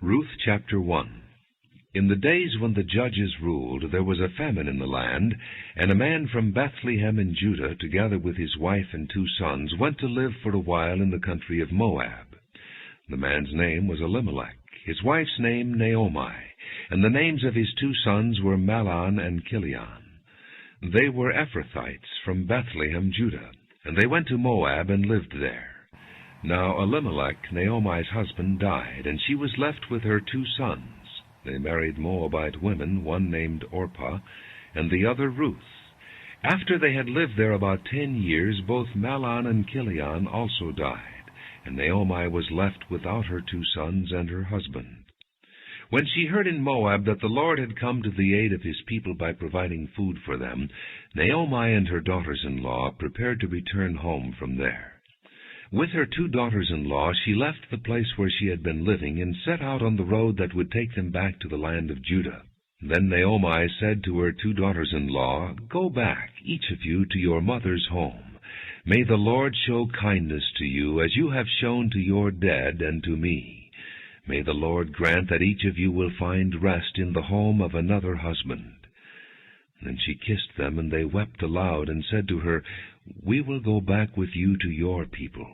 Ruth chapter 1. In the days when the judges ruled, there was a famine in the land, and a man from Bethlehem in Judah, together with his wife and 2 sons, went to live for a while in the country of Moab. The man's name was Elimelech, his wife's name Naomi, and the names of his 2 sons were Mahlon and Chilion. They were Ephrathites from Bethlehem, Judah, and they went to Moab and lived there. Now Elimelech, Naomi's husband, died, and she was left with her 2 sons. They married Moabite women, one named Orpah, and the other Ruth. After they had lived there about 10 years, both Mahlon and Chilion also died, and Naomi was left without her 2 sons and her husband. When she heard in Moab that the Lord had come to the aid of his people by providing food for them, Naomi and her daughters-in-law prepared to return home from there. With her 2 daughters-in-law, she left the place where she had been living and set out on the road that would take them back to the land of Judah. Then Naomi said to her 2 daughters-in-law, "Go back, each of you, to your mother's home. May the Lord show kindness to you, as you have shown to your dead and to me. May the Lord grant that each of you will find rest in the home of another husband." Then she kissed them, and they wept aloud, and said to her, "We will go back with you to your people."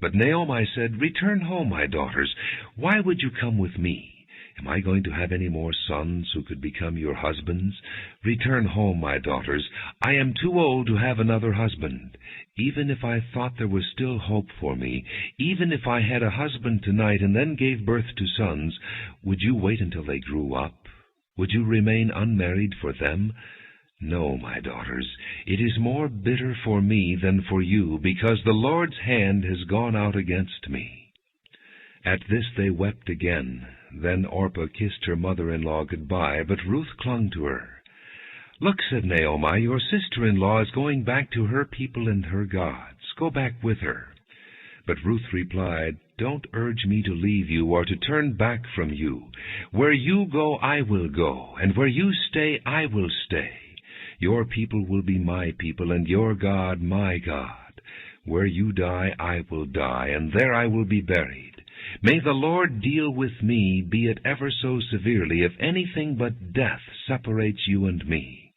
But Naomi said, "Return home, my daughters. Why would you come with me? Am I going to have any more sons who could become your husbands? Return home, my daughters. I am too old to have another husband. Even if I thought there was still hope for me, even if I had a husband tonight and then gave birth to sons, would you wait until they grew up? Would you remain unmarried for them? No, my daughters, it is more bitter for me than for you, because the Lord's hand has gone out against me." At this they wept again. Then Orpah kissed her mother-in-law goodbye, but Ruth clung to her. "Look," said Naomi, "your sister-in-law is going back to her people and her gods. Go back with her." But Ruth replied, "Don't urge me to leave you or to turn back from you. Where you go, I will go, and where you stay, I will stay. Your people will be my people, and your God my God. Where you die, I will die, and there I will be buried. May the Lord deal with me, be it ever so severely, if anything but death separates you and me."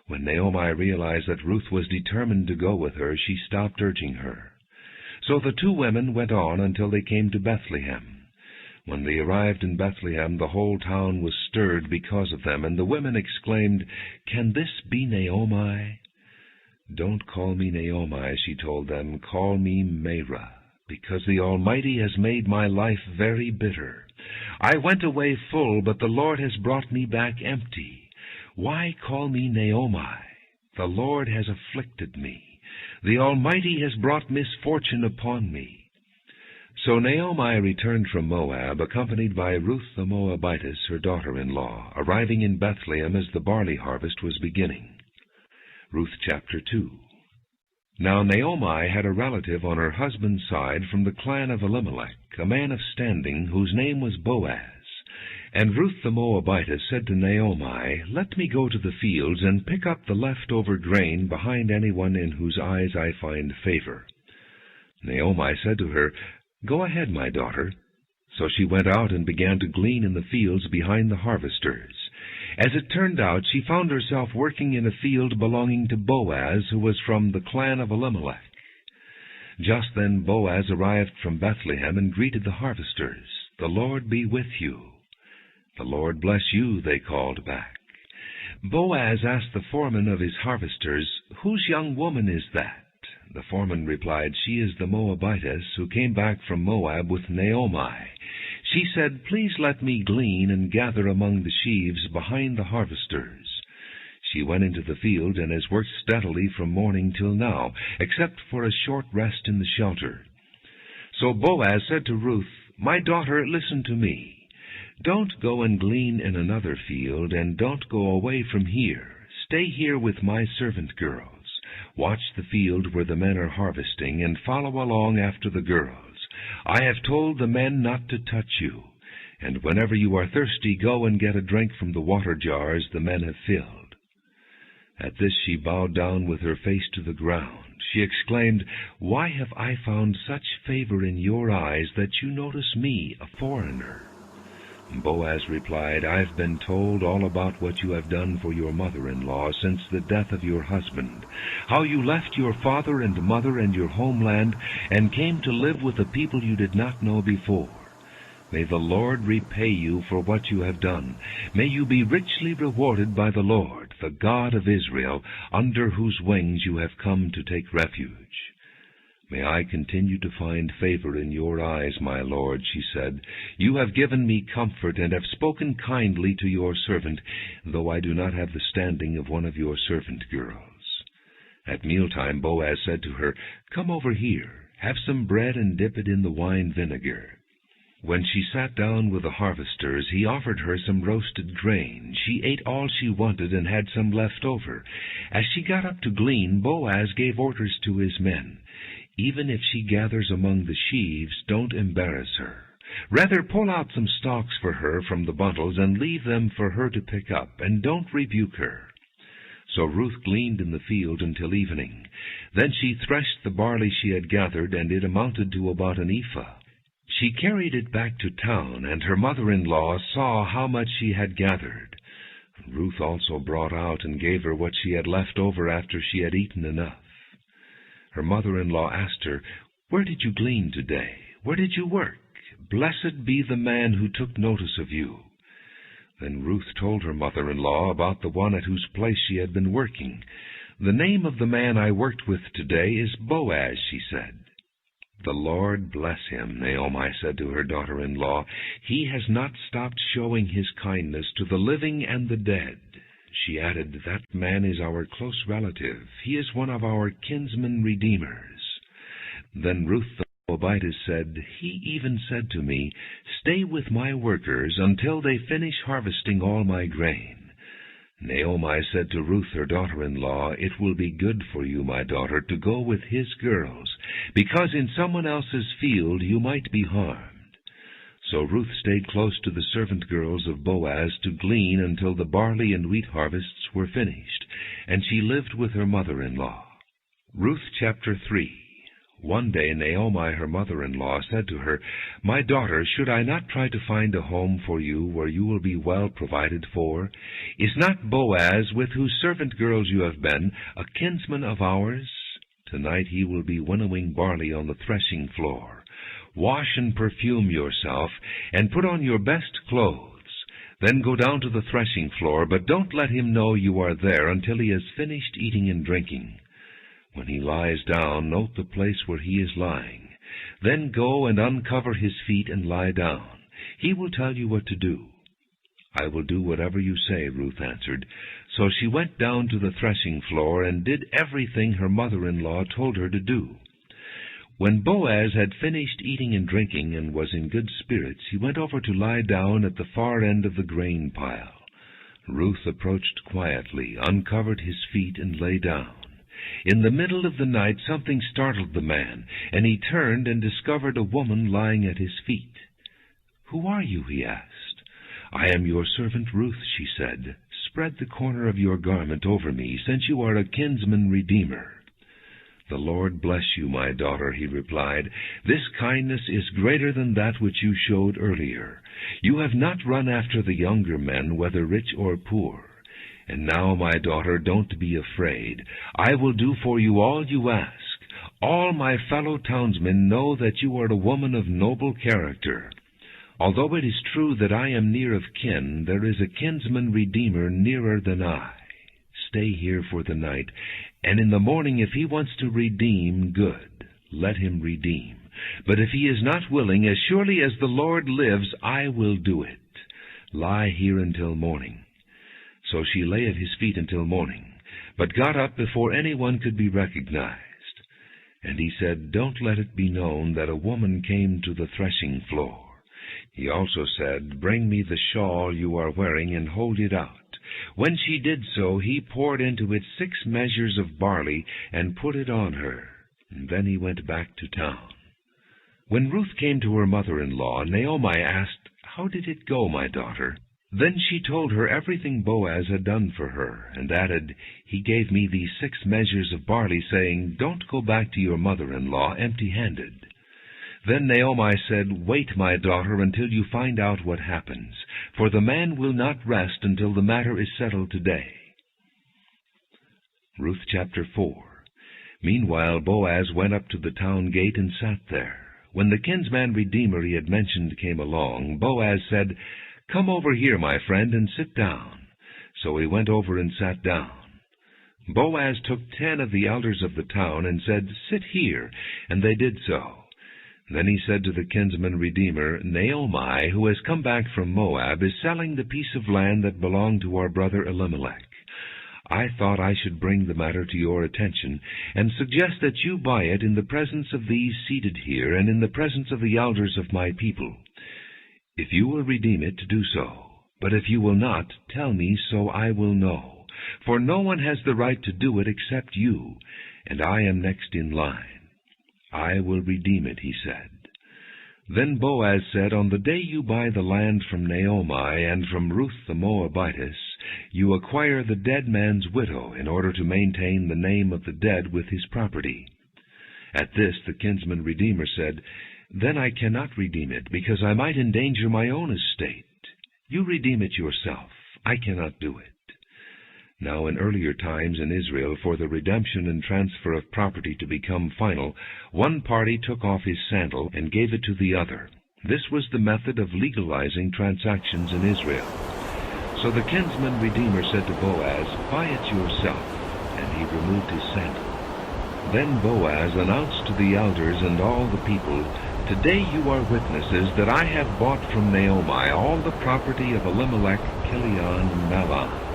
When Naomi realized that Ruth was determined to go with her, she stopped urging her. So the 2 women went on until they came to Bethlehem. When they arrived in Bethlehem, the whole town was stirred because of them, and the women exclaimed, "Can this be Naomi?" "Don't call me Naomi," she told them. "Call me Merah, because the Almighty has made my life very bitter. I went away full, but the Lord has brought me back empty. Why call me Naomi? The Lord has afflicted me. The Almighty has brought misfortune upon me." So Naomi returned from Moab, accompanied by Ruth the Moabitess, her daughter-in-law, arriving in Bethlehem as the barley harvest was beginning. Ruth chapter 2. Now Naomi had a relative on her husband's side from the clan of Elimelech, a man of standing, whose name was Boaz. And Ruth the Moabitess said to Naomi, "Let me go to the fields and pick up the leftover grain behind anyone in whose eyes I find favor." Naomi said to her, "Go ahead, my daughter." So she went out and began to glean in the fields behind the harvesters. As it turned out, she found herself working in a field belonging to Boaz, who was from the clan of Elimelech. Just then Boaz arrived from Bethlehem and greeted the harvesters. "The Lord be with you." "The Lord bless you," they called back. Boaz asked the foreman of his harvesters, "Whose young woman is that?" The foreman replied, "She is the Moabitess who came back from Moab with Naomi. She said, 'Please let me glean and gather among the sheaves behind the harvesters.' She went into the field and has worked steadily from morning till now, except for a short rest in the shelter." So Boaz said to Ruth, "My daughter, listen to me. Don't go and glean in another field, and don't go away from here. Stay here with my servant girls. Watch the field where the men are harvesting, and follow along after the girls. I have told the men not to touch you. And whenever you are thirsty, go and get a drink from the water jars the men have filled." At this she bowed down with her face to the ground. She exclaimed, "Why have I found such favor in your eyes that you notice me, a foreigner?" Boaz replied, "I've been told all about what you have done for your mother-in-law since the death of your husband, how you left your father and mother and your homeland and came to live with a people you did not know before. May the Lord repay you for what you have done. May you be richly rewarded by the Lord, the God of Israel, under whose wings you have come to take refuge." "May I continue to find favor in your eyes, my lord," she said. "You have given me comfort and have spoken kindly to your servant, though I do not have the standing of one of your servant girls." At mealtime Boaz said to her, "Come over here, have some bread and dip it in the wine vinegar." When she sat down with the harvesters, he offered her some roasted grain. She ate all she wanted and had some left over. As she got up to glean, Boaz gave orders to his men, "Even if she gathers among the sheaves, don't embarrass her. Rather pull out some stalks for her from the bundles and leave them for her to pick up, and don't rebuke her." So Ruth gleaned in the field until evening. Then she threshed the barley she had gathered, and it amounted to about an ephah. She carried it back to town, and her mother-in-law saw how much she had gathered. Ruth also brought out and gave her what she had left over after she had eaten enough. Her mother-in-law asked her, "Where did you glean today? Where did you work? Blessed be the man who took notice of you." Then Ruth told her mother-in-law about the one at whose place she had been working. "The name of the man I worked with today is Boaz," she said. "The Lord bless him," Naomi said to her daughter-in-law. "He has not stopped showing his kindness to the living and the dead." She added, "That man is our close relative. He is one of our kinsman redeemers." Then Ruth the Moabitess said, "He even said to me, 'Stay with my workers until they finish harvesting all my grain.'" Naomi said to Ruth her daughter-in-law, "It will be good for you, my daughter, to go with his girls, because in someone else's field you might be harmed." So Ruth stayed close to the servant girls of Boaz to glean until the barley and wheat harvests were finished, and she lived with her mother-in-law. Ruth chapter 3. One day Naomi, her mother-in-law, said to her, "My daughter, should I not try to find a home for you where you will be well provided for? Is not Boaz, with whose servant girls you have been, a kinsman of ours? Tonight he will be winnowing barley on the threshing floor. Wash and perfume yourself, and put on your best clothes. Then go down to the threshing floor, but don't let him know you are there until he has finished eating and drinking. When he lies down, note the place where he is lying. Then go and uncover his feet and lie down. He will tell you what to do." "I will do whatever you say," Ruth answered. So she went down to the threshing floor and did everything her mother-in-law told her to do. When Boaz had finished eating and drinking and was in good spirits, he went over to lie down at the far end of the grain pile. Ruth approached quietly, uncovered his feet, and lay down. In the middle of the night something startled the man, and he turned and discovered a woman lying at his feet. "Who are you?" he asked. "I am your servant Ruth," she said. "Spread the corner of your garment over me, since you are a kinsman redeemer." "The Lord bless you, my daughter," he replied. "This kindness is greater than that which you showed earlier. You have not run after the younger men, whether rich or poor. And now, my daughter, don't be afraid. I will do for you all you ask. All my fellow townsmen know that you are a woman of noble character. Although it is true that I am near of kin, there is a kinsman redeemer nearer than I. Stay here for the night, and in the morning if he wants to redeem, good, let him redeem. But if he is not willing, as surely as the Lord lives, I will do it. Lie here until morning." So she lay at his feet until morning, but got up before anyone could be recognized. And he said, "Don't let it be known that a woman came to the threshing floor." He also said, "Bring me the shawl you are wearing and hold it out." When she did so, he poured into it 6 measures of barley and put it on her. And then he went back to town. When Ruth came to her mother-in-law, Naomi asked, "How did it go, my daughter?" Then she told her everything Boaz had done for her, and added, "He gave me these 6 measures of barley, saying, 'Don't go back to your mother-in-law empty-handed.'" Then Naomi said, "Wait, my daughter, until you find out what happens, for the man will not rest until the matter is settled today." Ruth chapter 4. Meanwhile Boaz went up to the town gate and sat there. When the kinsman redeemer he had mentioned came along, Boaz said, "Come over here, my friend, and sit down." So he went over and sat down. Boaz took 10 of the elders of the town and said, "Sit here," and they did so. Then he said to the kinsman redeemer, "Naomi, who has come back from Moab, is selling the piece of land that belonged to our brother Elimelech. I thought I should bring the matter to your attention, and suggest that you buy it in the presence of these seated here, and in the presence of the elders of my people. If you will redeem it, do so. But if you will not, tell me, so I will know. For no one has the right to do it except you, and I am next in line. I will redeem it," he said. Then Boaz said, "On the day you buy the land from Naomi and from Ruth the Moabitess, you acquire the dead man's widow in order to maintain the name of the dead with his property." At this the kinsman redeemer said, "Then I cannot redeem it, because I might endanger my own estate. You redeem it yourself. I cannot do it." Now in earlier times in Israel, for the redemption and transfer of property to become final, one party took off his sandal and gave it to the other. This was the method of legalizing transactions in Israel. So the kinsman redeemer said to Boaz, "Buy it yourself," and he removed his sandal. Then Boaz announced to the elders and all the people, "Today you are witnesses that I have bought from Naomi all the property of Elimelech, Chilion, and Mahlon.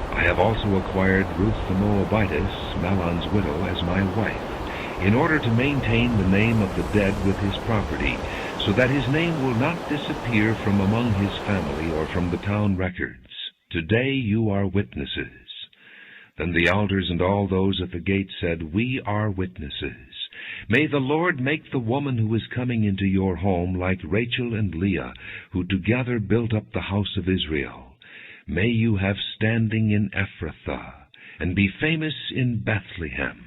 I have also acquired Ruth the Moabitess, Mahlon's widow, as my wife, in order to maintain the name of the dead with his property, so that his name will not disappear from among his family or from the town records. Today you are witnesses." Then the elders and all those at the gate said, "We are witnesses. May the Lord make the woman who is coming into your home like Rachel and Leah, who together built up the house of Israel. May you have standing in Ephrathah, and be famous in Bethlehem.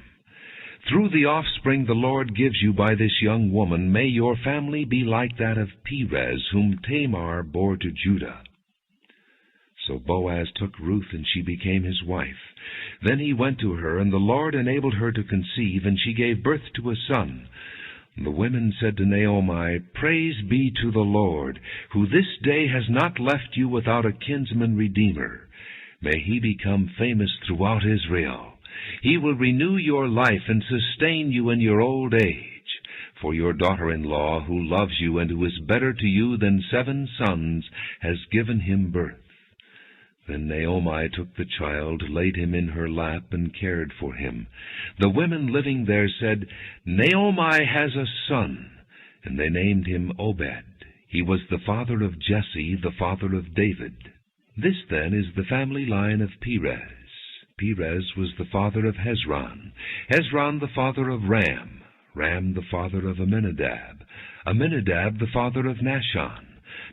Through the offspring the Lord gives you by this young woman, may your family be like that of Perez, whom Tamar bore to Judah." So Boaz took Ruth, and she became his wife. Then he went to her, and the Lord enabled her to conceive, and she gave birth to a son. The women said to Naomi, "Praise be to the Lord, who this day has not left you without a kinsman redeemer. May he become famous throughout Israel. He will renew your life and sustain you in your old age. For your daughter-in-law, who loves you and who is better to you than 7 sons, has given him birth." Then Naomi took the child, laid him in her lap, and cared for him. The women living there said, "Naomi has a son," and they named him Obed. He was the father of Jesse, the father of David. This then is the family line of Perez. Perez was the father of Hezron, Hezron the father of Ram, Ram the father of Amminadab, Amminadab the father of Nahshon,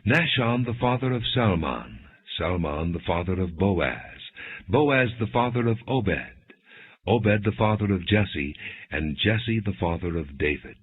Nahshon the father of Salmon, Salmon the father of Boaz, Boaz the father of Obed, Obed the father of Jesse, and Jesse the father of David.